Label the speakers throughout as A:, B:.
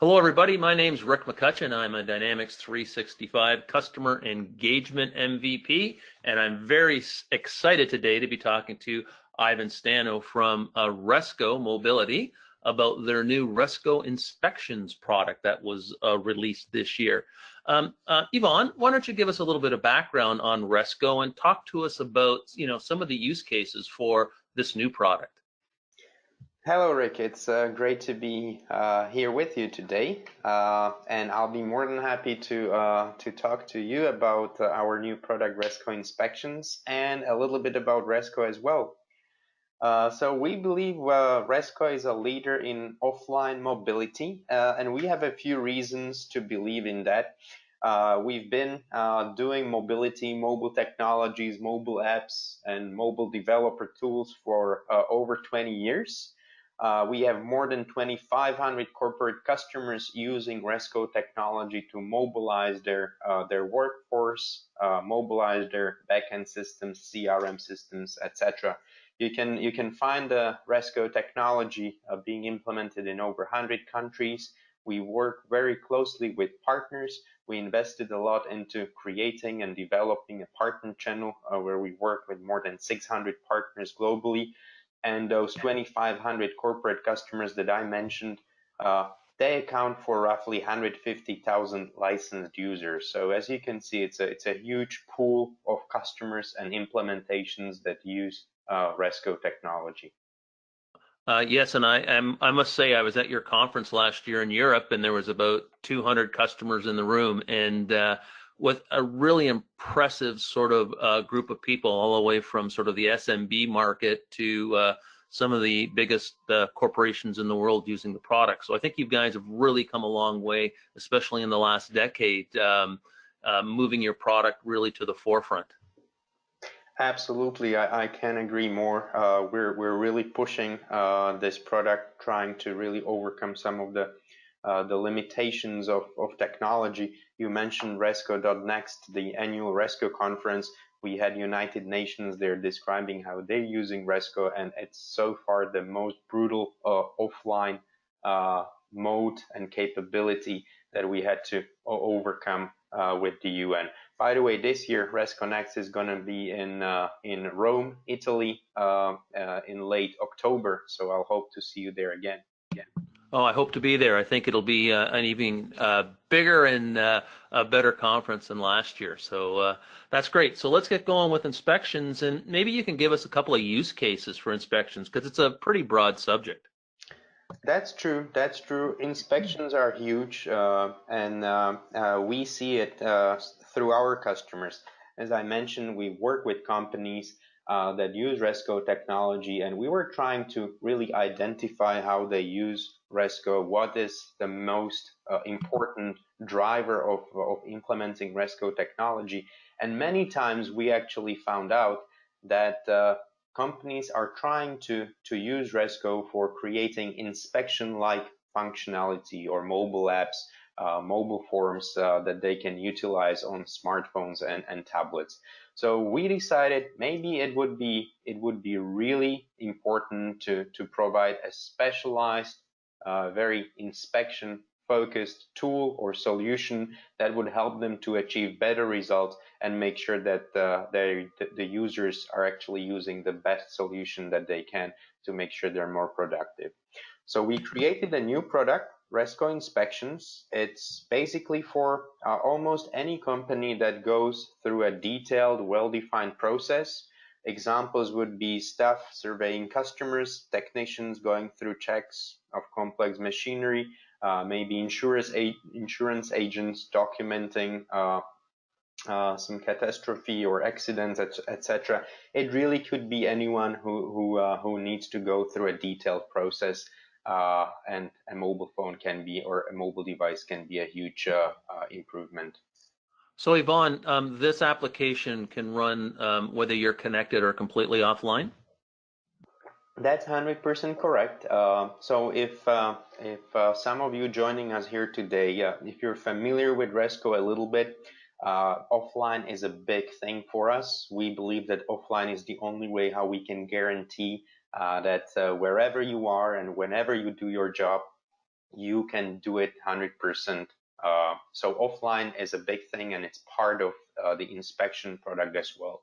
A: Hello, everybody. My name's Rick McCutcheon. I'm a Dynamics 365 Customer Engagement MVP, and I'm very excited today to be talking to Ivan Stano from Resco Mobility about their new Resco Inspections product that was released this year. Yvonne, why don't you give us a little bit of background on Resco and talk to us about, some of the use cases for this new product?
B: Hello, Rick. It's great to be here with you today, and I'll be more than happy to talk to you about our new product, Resco Inspections, and a little bit about Resco as well. So we believe Resco is a leader in offline mobility, and we have a few reasons to believe in that. We've been doing mobility, mobile technologies, mobile apps, and mobile developer tools for over 20 years. We have more than 2,500 corporate customers using Resco technology to mobilize their workforce, mobilize their backend systems, CRM systems, etc. You can find the Resco technology being implemented in over 100 countries. We work very closely with partners. We invested a lot into creating and developing a partner channel where we work with more than 600 partners globally. And those 2,500 corporate customers that I mentioned, they account for roughly 150,000 licensed users. So as you can see, it's a huge pool of customers and implementations that use Resco technology.
A: Yes, and I must say I was at your conference last year in Europe, and there was about 200 customers in the room, and with a really impressive sort of group of people, all the way from sort of the SMB market to some of the biggest corporations in the world using the product. So I think you guys have really come a long way, especially in the last decade, moving your product really to the forefront.
B: Absolutely, I can agree more. We're really pushing this product, trying to really overcome some of the limitations of technology. You mentioned Resco.next, the annual Resco conference. We had United Nations there describing how they're using Resco, and it's so far the most brutal offline mode and capability that we had to overcome with the UN. By the way, this year Resco Next is going to be in Rome, Italy, in late October. So I'll hope to see you there again.
A: Oh, I hope to be there. I think it'll be an even bigger and a better conference than last year. So that's great. So let's get going with inspections, and maybe you can give us a couple of use cases for inspections because it's a pretty broad subject.
B: That's true. That's true. Inspections are huge, and we see it through our customers. As I mentioned, we work with companies that use Resco technology, and we were trying to really identify how they use Resco, what is the most important driver of implementing Resco technology. And many times we actually found out that companies are trying to use Resco for creating inspection-like functionality or mobile apps, mobile forms that they can utilize on smartphones and tablets. So we decided maybe it would be really important to provide a specialized, very inspection focused tool or solution that would help them to achieve better results and make sure that the users are actually using the best solution that they can to make sure they're more productive. So we created a new product, Resco Inspections. It's basically for almost any company that goes through a detailed, well-defined process. Examples would be staff surveying customers, technicians going through checks of complex machinery, maybe insurance agents documenting some catastrophe or accidents, etc. It really could be anyone who needs to go through a detailed process, and a mobile phone can be, or a mobile device can be a huge improvement.
A: So Yvonne, this application can run whether you're connected or completely offline?
B: That's 100% correct. So if some of you joining us here today, if you're familiar with Resco a little bit, offline is a big thing for us. We believe that offline is the only way how we can guarantee that wherever you are and whenever you do your job, you can do it 100%. So offline is a big thing, and it's part of the inspection product as well.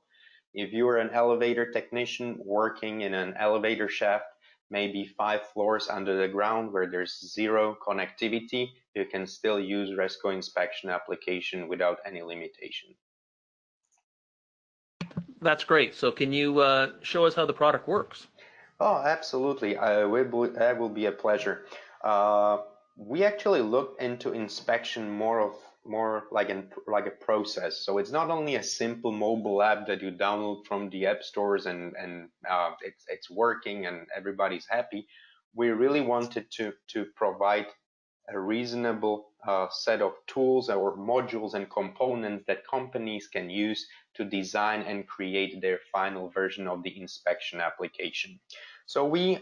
B: If you're an elevator technician working in an elevator shaft, maybe 5 floors under the ground where there's zero connectivity, you can still use Resco inspection application without any limitation.
A: That's great. So can you show us how the product works?
B: Oh, absolutely. That will be a pleasure. We actually looked into inspection more like a process. So it's not only a simple mobile app that you download from the app stores and it's working and everybody's happy. We really wanted to provide a reasonable set of tools or modules and components that companies can use to design and create their final version of the inspection application. So we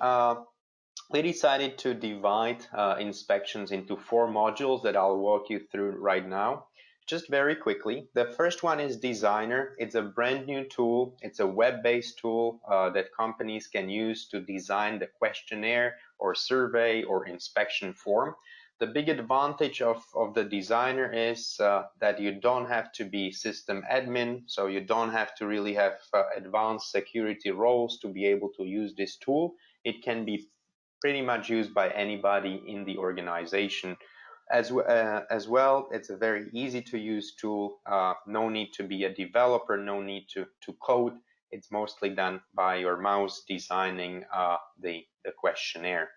B: decided to divide inspections into 4 modules that I'll walk you through right now. Just very quickly, the first one is Designer. It's a brand new tool. It's a web-based tool that companies can use to design the questionnaire or survey or inspection form. The big advantage of the Designer is that you don't have to be system admin, so you don't have to really have advanced security roles to be able to use this tool. It can be pretty much used by anybody in the organization. As well, it's a very easy to use tool. No need to be a developer, no need to code. It's mostly done by your mouse designing the questionnaire.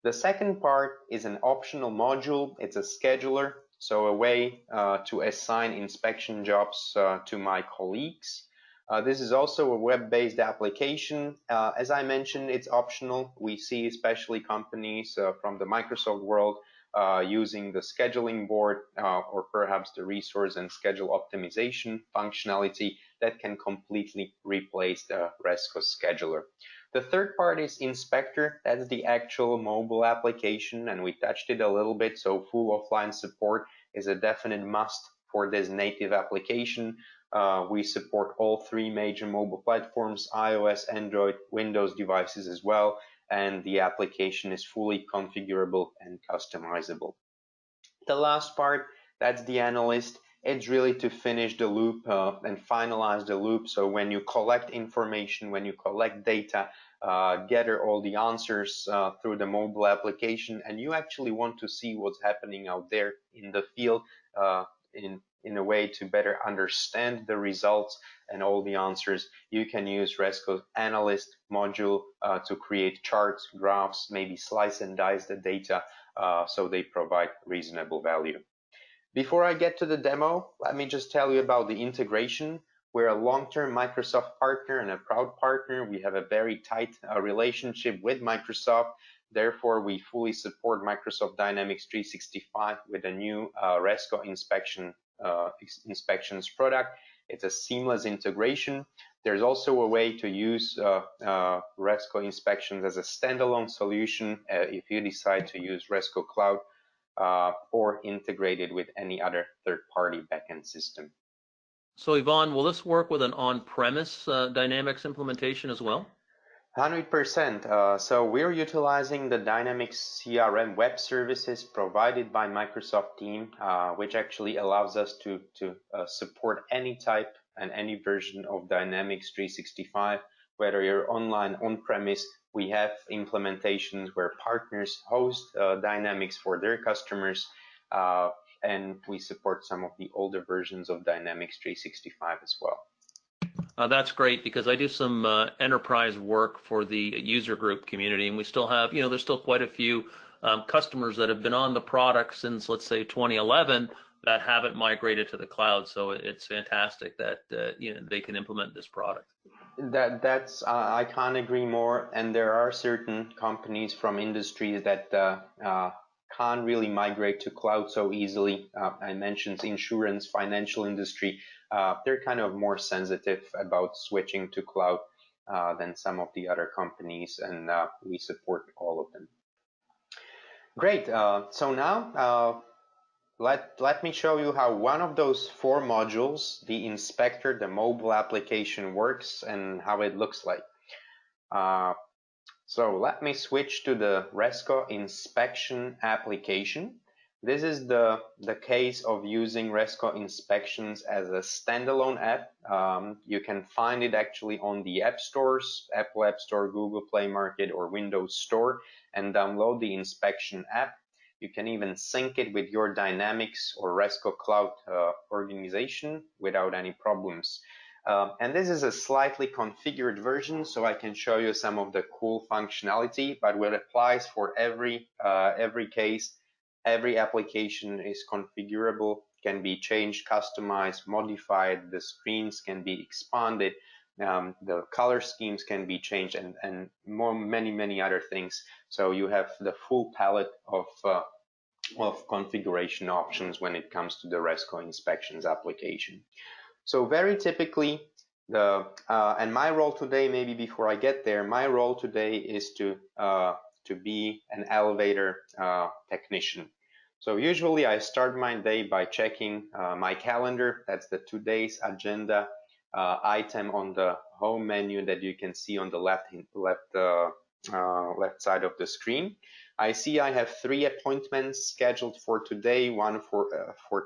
B: The second part is an optional module. It's a scheduler, so a way to assign inspection jobs to my colleagues. This is also a web-based application. As I mentioned, it's optional. We see especially companies from the Microsoft world using the scheduling board or perhaps the resource and schedule optimization functionality that can completely replace the Resco scheduler. The third part is Inspector. That's the actual mobile application, and we touched it a little bit. So full offline support is a definite must for this native application. We support all 3 major mobile platforms, iOS, Android, Windows devices as well, and the application is fully configurable and customizable. The last part, that's the Analyst. It's really to finish the loop and finalize the loop. So when you collect information, when you collect data, gather all the answers through the mobile application, and you actually want to see what's happening out there in the field in a way to better understand the results and all the answers, you can use Resco's Analyst module to create charts, graphs, maybe slice and dice the data so they provide reasonable value. Before I get to the demo, let me just tell you about the integration. We're a long-term Microsoft partner and a proud partner. We have a very tight relationship with Microsoft. Therefore, we fully support Microsoft Dynamics 365 with a new Resco inspections product. It's a seamless integration. There's also a way to use Resco Inspections as a standalone solution if you decide to use Resco Cloud or integrated with any other third-party backend system.
A: So Yvonne, will this work with an on-premise Dynamics implementation as well?
B: 100%. So we're utilizing the Dynamics CRM web services provided by Microsoft team, which actually allows us to support any type and any version of Dynamics 365, whether you're online, on-premise. We have implementations where partners host Dynamics for their customers, and we support some of the older versions of Dynamics 365 as well.
A: That's great, because I do some enterprise work for the user group community, and we still have, there's still quite a few customers that have been on the product since, let's say, 2011 that haven't migrated to the cloud. So it's fantastic that they can implement this product.
B: That's I can't agree more. And there are certain companies from industries that can't really migrate to cloud so easily. I mentioned insurance, financial industry. They're kind of more sensitive about switching to cloud than some of the other companies, and we support all of them. Great. So now let me show you how one of those 4 modules, the inspector, the mobile application, works and how it looks like. So let me switch to the Resco Inspection application. This is the case of using Resco Inspections as a standalone app. You can find it actually on the app stores, Apple App Store, Google Play Market, or Windows Store, and download the inspection app. You can even sync it with your Dynamics or Resco Cloud organization without any problems. And this is a slightly configured version, so I can show you some of the cool functionality, but what applies for every case, every application is configurable, can be changed, customized, modified, the screens can be expanded, the color schemes can be changed, and many other things. So you have the full palette of configuration options when it comes to the Resco Inspections application. So very typically, and my role today, maybe before I get there, my role today is to be an elevator technician. So usually I start my day by checking my calendar. That's the today's agenda item on the home menu that you can see on the left side of the screen. I see I have 3 appointments scheduled for today, one for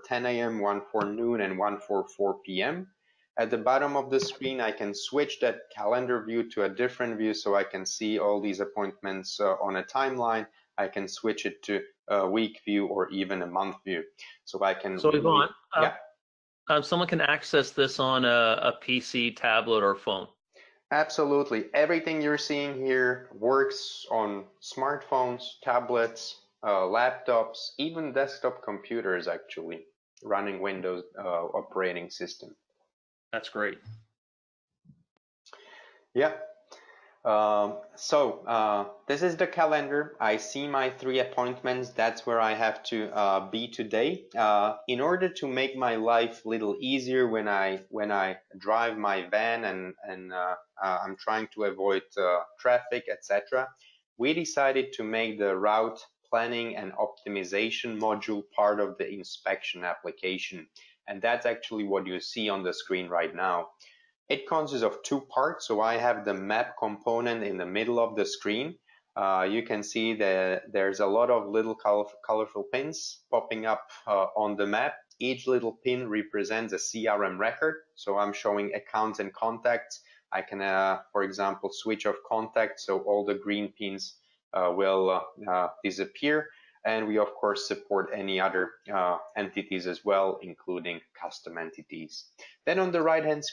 B: 10 a.m., one for noon, and one for 4 p.m. At the bottom of the screen, I can switch that calendar view to a different view so I can see all these appointments on a timeline. I can switch it to a week view or even a month view. So I can
A: So Yvonne,
B: yeah.
A: Someone can access this on a PC, tablet, or phone.
B: Absolutely. Everything you're seeing here works on smartphones, tablets, laptops, even desktop computers actually, running Windows operating system.
A: That's great.
B: Yeah. This is the calendar. I see my 3 appointments. That's where I have to be today. In order to make my life a little easier when I drive my van and I'm trying to avoid traffic, etc., we decided to make the route planning and optimization module part of the inspection application. And that's actually what you see on the screen right now. It consists of 2 parts. So I have the map component in the middle of the screen. You can see that there's a lot of little colorful pins popping up on the map. Each little pin represents a CRM record. So I'm showing accounts and contacts. I can, for example, switch off contacts, so all the green pins will disappear. And we, of course, support any other entities as well, including custom entities. Then on the right-hand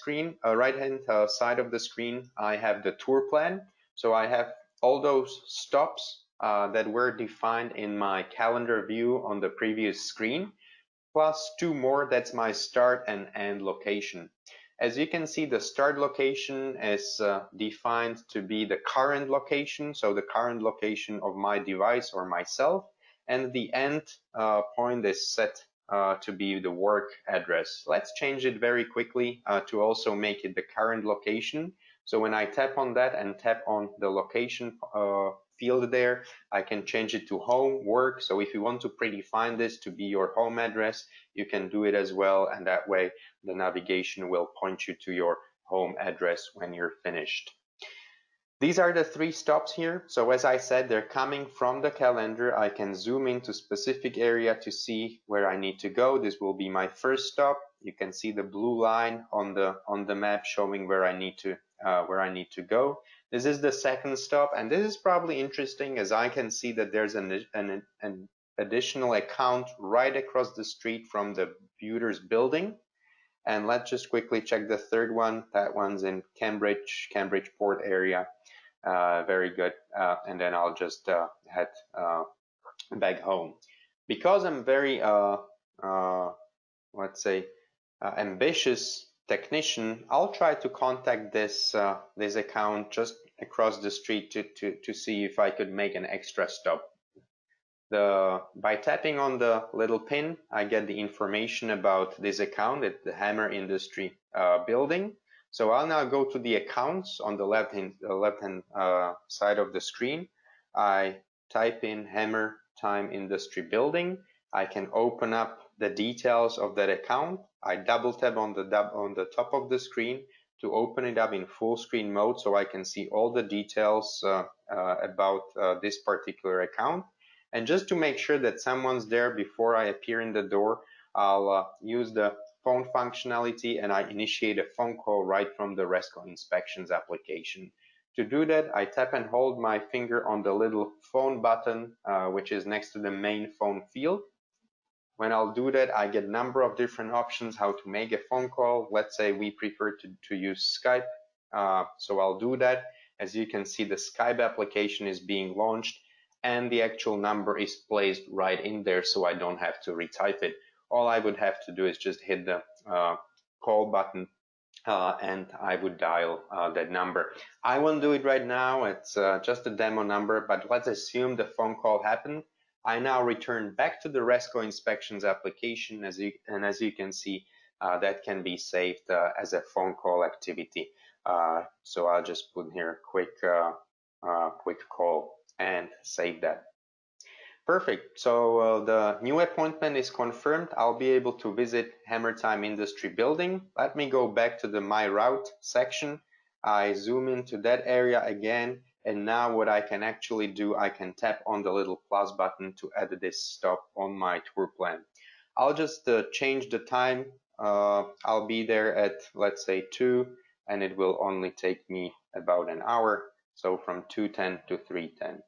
B: side of the screen, I have the tour plan. So I have all those stops that were defined in my calendar view on the previous screen, plus 2 more. That's my start and end location. As you can see, the start location is defined to be the current location, so the current location of my device or myself, and the end point is set to be the work address. Let's change it very quickly to also make it the current location. So when I tap on that and tap on the location field there, I can change it to home, work. So if you want to predefine this to be your home address, you can do it as well, and that way the navigation will point you to your home address when you're finished. These are the 3 stops here. So as I said, they're coming from the calendar. I can zoom into specific area to see where I need to go. This will be my first stop. You can see the blue line on the map showing where I need to go. This is the second stop, and this is probably interesting as I can see that there's an additional account right across the street from the Builders building. And let's just quickly check the third one. That one's in Cambridge Port area. Very good. And then I'll just head back home. Because I'm very, let's say, ambitious technician, I'll try to contact this account just across the street to see if I could make an extra stop. By tapping on the little pin, I get the information about this account at the Hammer Industry building. So I'll now go to the accounts on the left-hand side of the screen. I type in Hammer Time Industry building. I can open up the details of that account. I double tap on the top of the screen to open it up in full screen mode so I can see all the details about this particular account. And just to make sure that someone's there before I appear in the door, I'll use the phone functionality and I initiate a phone call right from the Resco Inspections application. To do that, I tap and hold my finger on the little phone button, which is next to the main phone field. When I'll do that, I get a number of different options how to make a phone call. Let's say we prefer to use Skype. So I'll do that. As you can see, the Skype application is being launched and the actual number is placed right in there, so I don't have to retype it. All I would have to do is just hit the call button and I would dial that number. I won't do it right now. It's just a demo number, but let's assume the phone call happened. I now return back to the Resco Inspections application, as you can see, that can be saved as a phone call activity. So I'll just put here quick call and save that. Perfect. So the new appointment is confirmed. I'll be able to visit Hammer Time Industry building. Let me go back to the My Route section. I zoom into that area again. And now what I can actually do, I can tap on the little plus button to add this stop on my tour plan. I'll just change the time. I'll be there at, let's say, 2, and it will only take me about an hour. So from 2:10 to 3:10.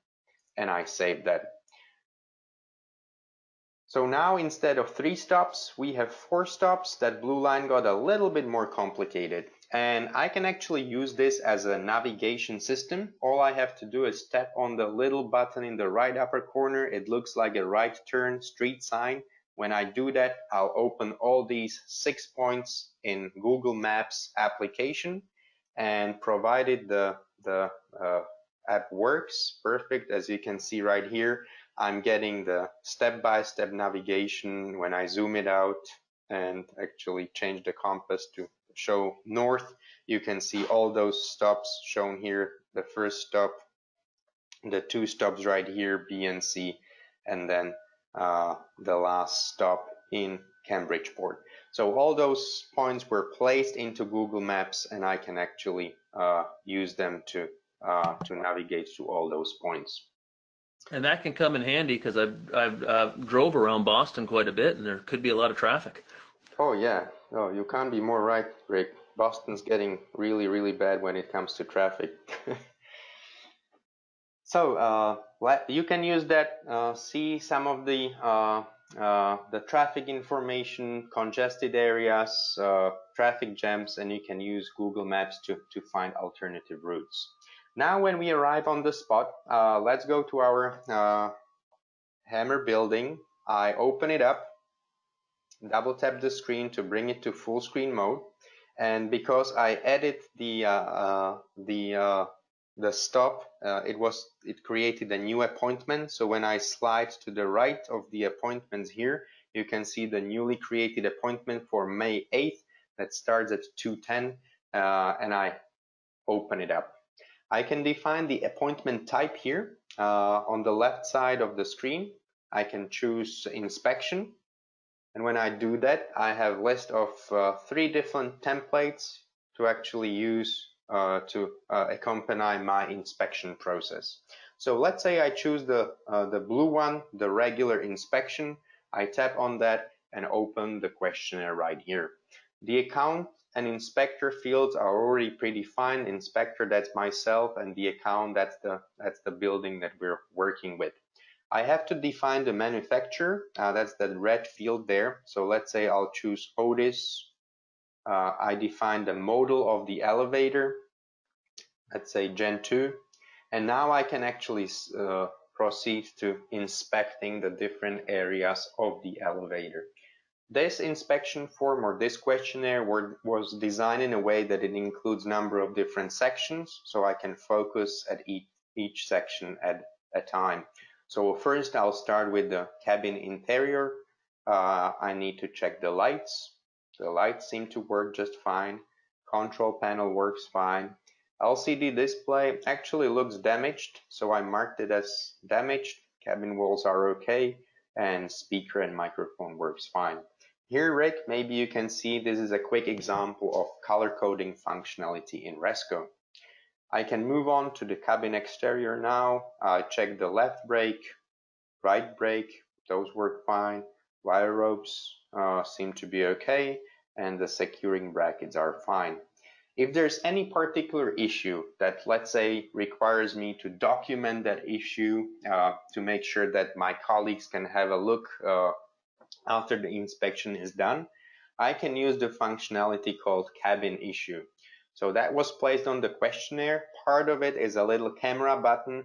B: And I save that. So now instead of 3 stops, we have 4 stops. That blue line got a little bit more complicated. And I can actually use this as a navigation system. All I have to do is tap on the little button in the right upper corner. It looks like a right turn street sign. When I do that, I'll open all these 6 points in Google Maps application. And provided the app works perfect, as you can see right here, I'm getting the step-by-step navigation. When I zoom it out and actually change the compass to show north, you can see all those stops shown here. The first stop, the 2 stops right here, B and C, and then the last stop in Cambridgeport. So all those points were placed into Google Maps, and I can actually use them to navigate to all those points.
A: And that can come in handy because I've drove around Boston quite a bit, and there could be a lot of traffic.
B: Oh yeah, oh, you can't be more right, Rick. Boston's getting really, really bad when it comes to traffic. So you can use that, see some of the traffic information, congested areas, traffic jams, and you can use Google Maps to find alternative routes. Now when we arrive on the spot, let's go to our Hammer building. I open it up, double tap the screen to bring it to full screen mode. And because I added the stop, it created a new appointment. So when I slide to the right of the appointments here, you can see the newly created appointment for May 8th that starts at 2:10, and I open it up. I can define the appointment type here. On the left side of the screen, I can choose inspection. And when I do that, I have a list of 3 different templates to actually use to accompany my inspection process. So let's say I choose the blue one, the regular inspection. I tap on that and open the questionnaire right here. The account and inspector fields are already predefined. Inspector, that's myself, and the account, that's the building that we're working with. I have to define the manufacturer, that's the red field there. So let's say I'll choose Otis. I define the model of the elevator, let's say Gen 2. And now I can actually proceed to inspecting the different areas of the elevator. This inspection form or this questionnaire was designed in a way that it includes a number of different sections, so I can focus at each section at a time. So first I'll start with the cabin interior. I need to check the lights. The lights seem to work just fine. Control panel works fine. LCD display actually looks damaged, so I marked it as damaged. Cabin walls are okay, and speaker and microphone works fine. Here, Rick, maybe you can see this is a quick example of color coding functionality in Resco. I can move on to the cabin exterior now. I check the left brake, right brake, those work fine. Wire ropes seem to be okay, and the securing brackets are fine. If there's any particular issue that, let's say, requires me to document that issue to make sure that my colleagues can have a look after the inspection is done, I can use the functionality called cabin issue. So that was placed on the questionnaire. Part of it is a little camera button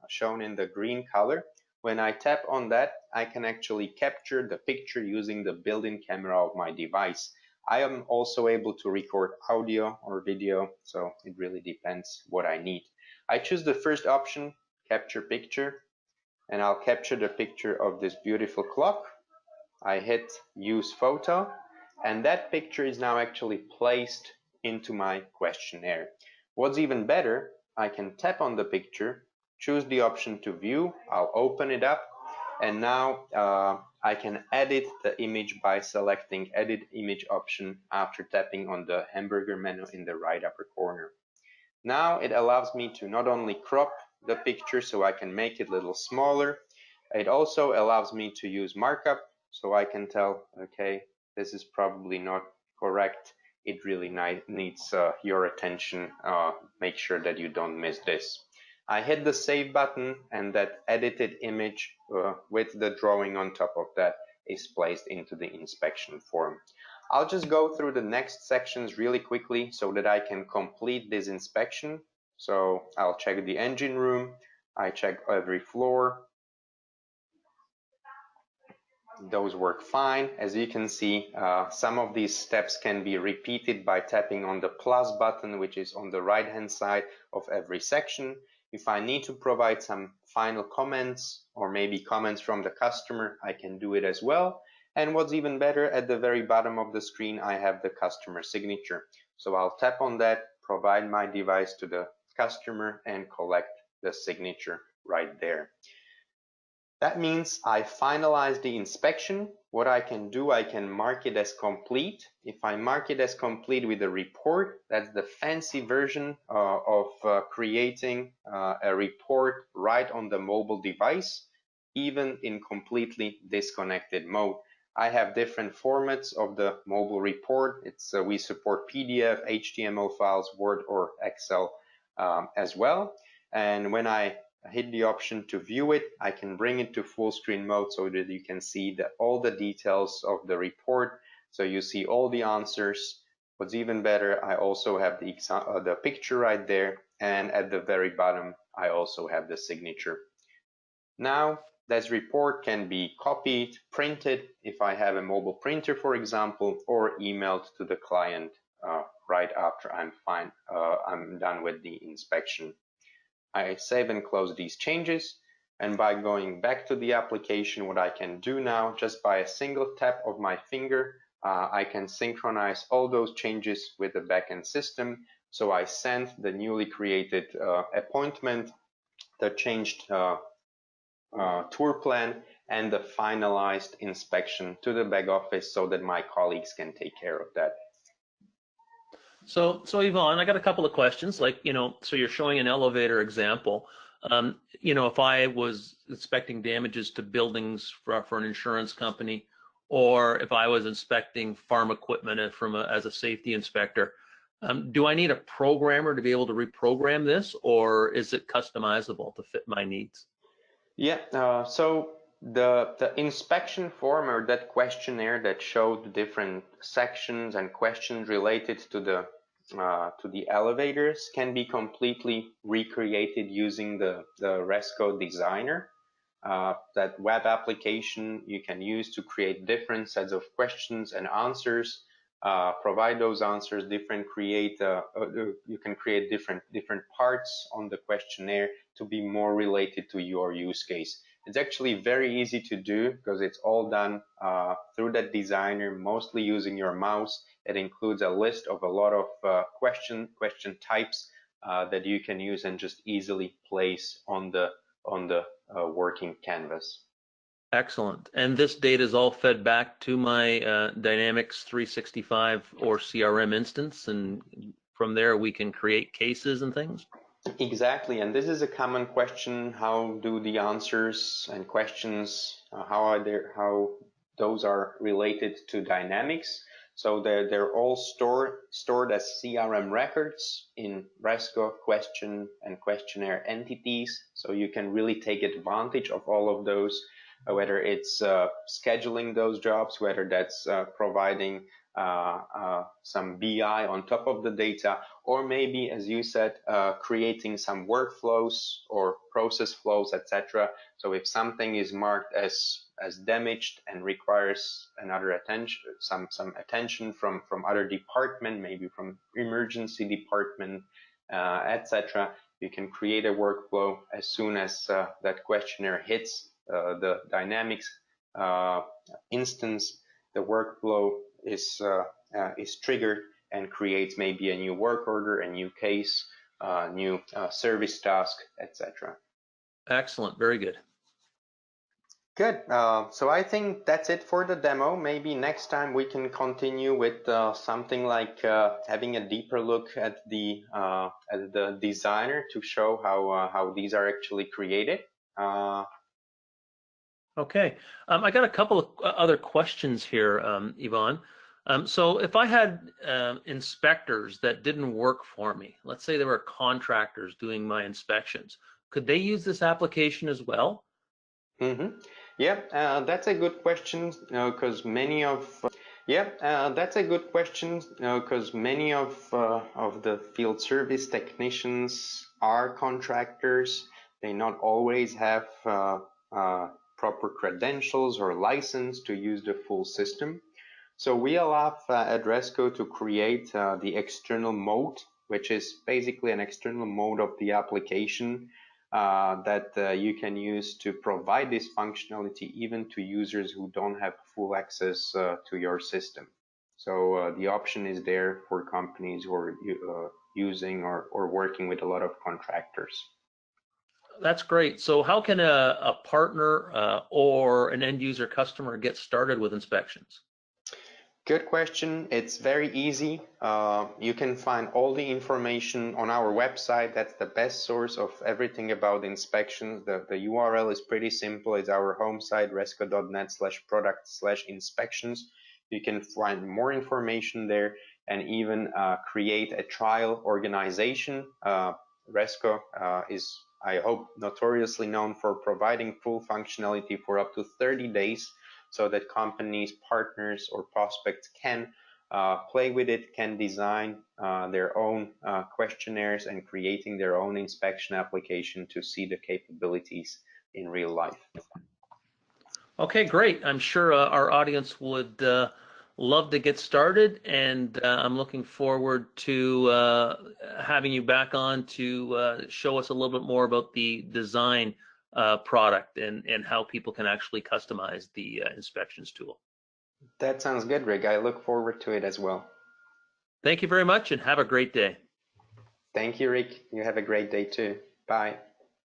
B: shown in the green color. When I tap on that, I can actually capture the picture using the built-in camera of my device. I am also able to record audio or video, so it really depends what I need. I choose the first option, capture picture, and I'll capture the picture of this beautiful clock. I hit use photo, and that picture is now actually placed into my questionnaire. What's even better, I can tap on the picture, choose the option to view, I'll open it up, and now I can edit the image by selecting edit image option after tapping on the hamburger menu in the right upper corner. Now it allows me to not only crop the picture so I can make it a little smaller, it also allows me to use markup so I can tell, okay, this is probably not correct. It really needs your attention. Make sure that you don't miss this. I hit the save button, and that edited image with the drawing on top of that is placed into the inspection form. I'll just go through the next sections really quickly so that I can complete this inspection. So I'll check the engine room, I check every floor. Those work fine. As you can see, some of these steps can be repeated by tapping on the plus button, which is on the right hand side of every section. If I need to provide some final comments or maybe comments from the customer, I can do it as well. And what's even better, at the very bottom of the screen, I have the customer signature. So I'll tap on that, provide my device to the customer, and collect the signature right there. That means I finalize the inspection. What I can do, I can mark it as complete. If I mark it as complete with a report, that's the fancy version of creating a report right on the mobile device, even in completely disconnected mode. I have different formats of the mobile report. We support PDF, HTML files, Word, or Excel as well. And when I hit the option to view it, I can bring it to full screen mode so that you can see all the details of the report. So you see all the answers. What's even better, I also have the picture right there, and at the very bottom, I also have the signature. Now, this report can be copied, printed, if I have a mobile printer, for example, or emailed to the client right after I'm done with the inspection. I save and close these changes, and by going back to the application, what I can do now, just by a single tap of my finger, I can synchronize all those changes with the backend system. So I send the newly created appointment, the changed tour plan, and the finalized inspection to the back office so that my colleagues can take care of that.
A: So Yvonne, I got a couple of questions. Like, so you're showing an elevator example. If I was inspecting damages to buildings for an insurance company, or if I was inspecting farm equipment as a safety inspector, do I need a programmer to be able to reprogram this, or is it customizable to fit my needs?
B: Yeah, so the inspection form or that questionnaire that showed the different sections and questions related to the elevators can be completely recreated using the Resco designer. That web application you can use to create different sets of questions and answers, provide those answers, you can create different parts on the questionnaire to be more related to your use case. It's actually very easy to do because it's all done through that designer, mostly using your mouse. It includes a list of a lot of question types that you can use and just easily place on the working canvas.
A: Excellent. And this data is all fed back to my Dynamics 365 or CRM instance, and from there we can create cases and things.
B: Exactly, and this is a common question. How do the answers and questions, how those are related to Dynamics? So they're all stored as CRM records in Resco question and questionnaire entities. So you can really take advantage of all of those, whether it's scheduling those jobs, whether that's providing some BI on top of the data, or maybe, as you said, creating some workflows or process flows, etc. So if something is marked as damaged and requires another attention, some attention from other department, maybe from emergency department, etc., you can create a workflow as soon as that questionnaire hits the Dynamics instance. The workflow is triggered and creates maybe a new work order, a new case, new service task, etc.
A: Excellent. Very good.
B: Good. So I think that's it for the demo. Maybe next time we can continue with something like having a deeper look at the designer to show how these are actually created.
A: Okay. I got a couple of other questions here, Yvonne. So if I had inspectors that didn't work for me, let's say they were contractors doing my inspections, could they use this application as well?
B: Mm-hmm. Yeah, that's a good question because many of that's a good question because many of the field service technicians are contractors. They not always have proper credentials or license to use the full system. So we allow at Resco to create the external mode, which is basically an external mode of the application that you can use to provide this functionality even to users who don't have full access to your system. So the option is there for companies who are using or working with a lot of contractors.
A: That's great. So how can a partner or an end user customer get started with inspections?
B: Good question. It's very easy. You can find all the information on our website. That's the best source of everything about inspections. The URL is pretty simple. It's our home site, resco.net/product/inspections. You can find more information there and even create a trial organization. Resco is, I hope, notoriously known for providing full functionality for up to 30 days, so that companies, partners, or prospects can play with it, can design their own questionnaires and creating their own inspection application to see the capabilities in real life.
A: Okay, great. I'm sure our audience would love to get started, and I'm looking forward to having you back on to show us a little bit more about the design product and how people can actually customize the inspections tool.
B: That sounds good, Rick. I look forward to it as well.
A: Thank you very much and have a great day.
B: Thank you, Rick. You have a great day too. Bye.